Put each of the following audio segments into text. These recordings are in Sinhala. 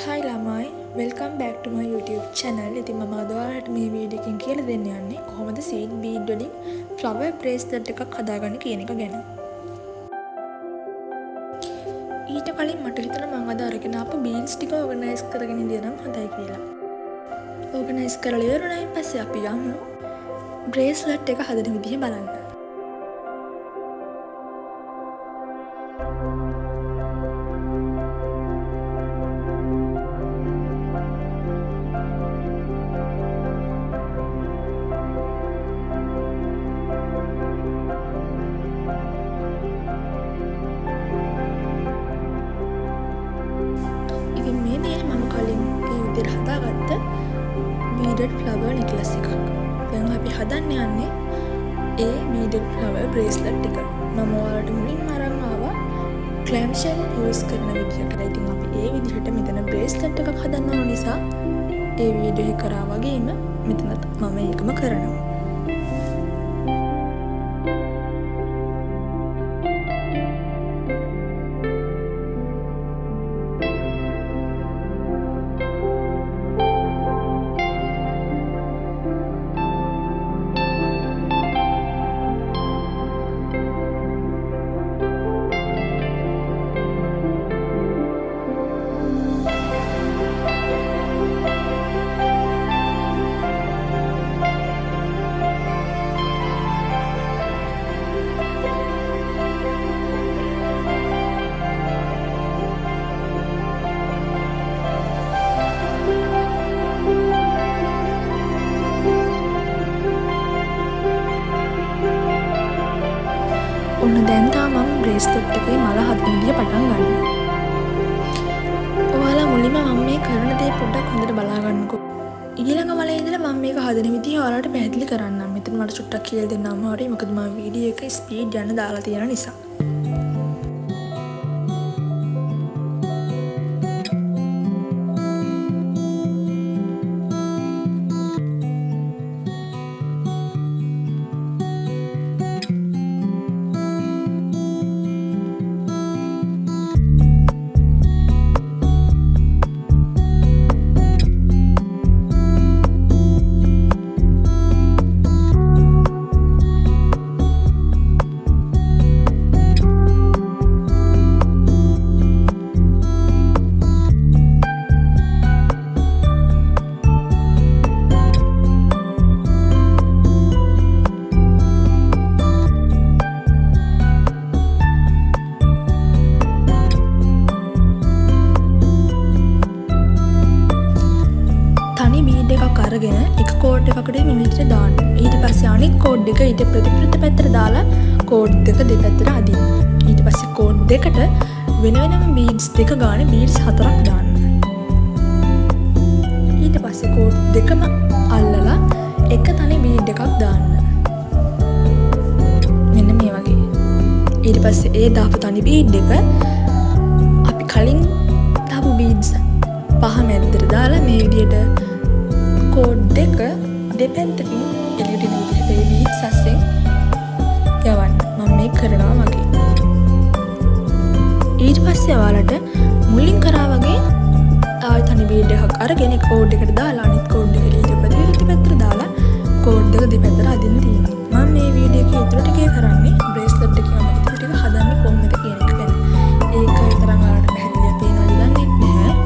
Hi ළමයි, welcome back to my YouTube channel. ඉතින් මම අද ඔයාලට මේ වීඩියෝ එකෙන් කියලා දෙන්න යන්නේ කොහොමද seed bead වලින් flower bracelet එකක් හදාගන්නේ කියන එක ගැන. ඊට කලින් මට හිතුණා මම අද අරගෙන ආපු beads ටික organize කරගෙන ඉඳියනම් හොඳයි කියලා. organize කරලා ඉවරුණායින් පස්සේ අපි යමු bracelet එක හදන විදිහ බලන්න. ඉතින් මේ තියෙන මම කලින් ඒ විදිහට හදාගත්ත beaded flower necklace එකක්. දැන් අපි හදන්න යන්නේ ඒ beaded flower bracelet එක. මම ඔයාලට මුලින්ම අරන් ආවා clamshell use කරන විදිහට. ඉතින් අපි ඒ විදිහට මෙතන bracelet එකක් හදන්න ඕන නිසා ඒ වීඩියෝ එක කරා වගේම මෙතනත් මම ඒකම කරනවා. ඔන්න දැන් මම බ්‍රේස්ලට් එකේ මල හදන විදිය පටන් ගන්නවා. ඔයාලා මුලින්ම මම මේ කරන දේ පොඩ්ඩක් හොඳට බලා ගන්නකෝ. ඊළඟ මලේ ඉඳලා මම මේක හදන විදිය ඔයාලට පැහැදිලි කරන්නම්. මෙතන මට චුට්ටක් කියලා දෙන්න අමාරුයි. මොකද මම වීඩියෝ එක ස්පීඩ් යන දාලා තියෙන නිසා. අරගෙන එක කෝඩ් එකකට මේ විදිහට දාන්න. ඊට පස්සේ අනිත් කෝඩ් එක ඊට ප්‍රතිප්‍රත පැත්තට දාලා කෝඩ් දෙක දෙපැත්තට අදින්න. ඊට පස්සේ කෝඩ් දෙකට වෙන වෙනම බීඩ්ස් දෙක ගානේ බීඩ්ස් 4ක් දාන්න. ඊට පස්සේ කෝඩ් දෙකම අල්ලලා එක තනි බීඩ් එකක් දාන්න. මෙන්න මේ වගේ. ඊට පස්සේ ඒ දාපු තනි බීඩ් එක අපි කලින් දාපු බීඩ්ස් පහ මැද්දට දාලා මේ විදිහට කෝඩ් දෙක දෙපැත්තකින් එළියට එන විදිහට ඒ බීඩ්ස් අස්සෙන් යවන්න. මම මේක කරනවා වගේ. ඊට පස්සේ ඔයාලට මුලින් කරා වගේ ආයෙත් තනි බීඩ් එකක් අරගෙන කෝඩ් එකට දාලා අනිත් කෝඩ් එක ඊට ප්‍රතිවිරුද්ධ පැත්තට දාලා කෝඩ් දෙක දෙපැත්තට අදින්න තියෙනවා. මම මේ වීඩියෝ එකේ ඉතුරු ටිකේ කරන්නේ බ්‍රේස්ලට් එකේ මම ඉතුරු ටික හදන්නේ කොහොමද කියන එක ගැන. ඒක විතරක් ඔයාලට පැහැදිලිව පේනවද දන්නේ නැහැ.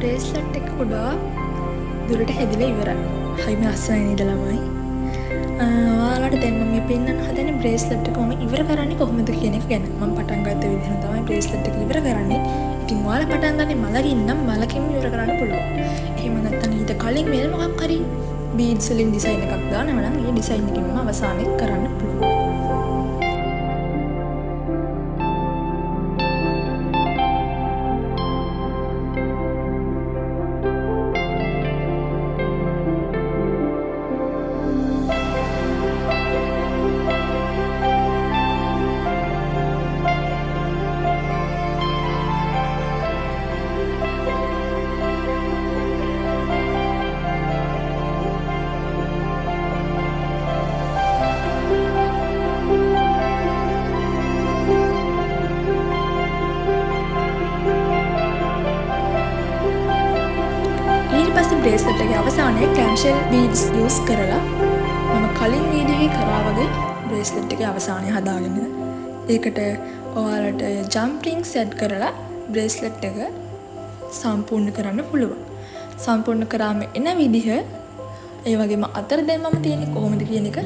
බ්‍රේස්ලට් එක ගොඩා දුරට හැදිලා ඉවරයි. හරිම ලස්සනයි නේද ළමයි? ඔයාලට දැන් මම මේ පෙන්නන්න හදන බ්‍රේස්ලට් එක මම ඉවර කරන්නේ කොහොමද කියන එක ගැන. මම පටන් ගත්ත විදිහට තමයි බ්‍රේස්ලට් එක ඉවර කරන්නේ. ඉතින් ඔයාලා පටන් ගන්නේ මලකින් නම් මලකින්ම ඉවර කරන්න පුළුවන්. එහෙම නැත්නම් ඊට කලින් වෙන මොකක් හරි බීඩ්ස් වලින් ඩිසයින් එකක් දානවා නම් ඒ ඩිසයින් එකකින්ම අවසානයේ කරන්න පුළුවන්. බ්‍රේස්ලට් එකේ අවසානයේ ක්ලැම්ෂෙල් බීඩ්ස් යූස් කරලා මම කලින් වීඩියෝ එකේ කරා වගේ බ්‍රේස්ලට් එකේ අවසානය හදාගෙන ඒකට ඔයාලට ජම්ප් රින්ග්ස් ඇඩ් කරලා බ්‍රේස්ලට් එක සම්පූර්ණ කරන්න පුළුවන්. සම්පූර්ණ කරාම එන විදිහ ඒ වගේම අතර දැන් මම තියෙන්නේ කොහොමද කියන එක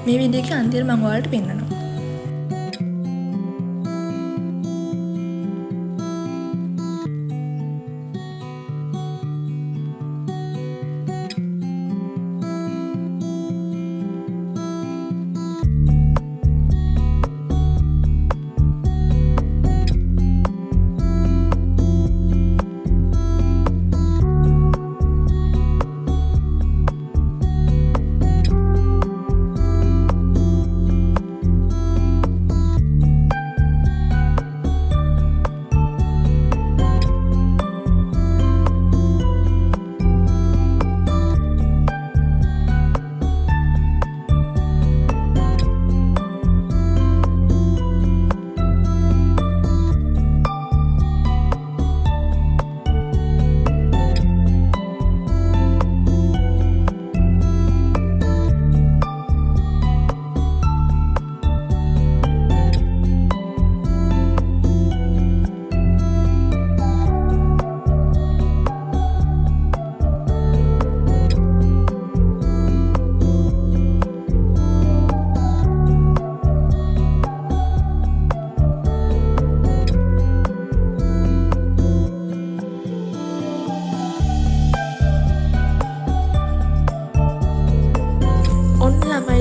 මේ වීඩියෝ එකේ අන්තිමට මම ඔයාලට පෙන්නනවා.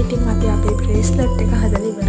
ඉතින් අපි අපේ බ්‍රේස්ලට් එක හදලා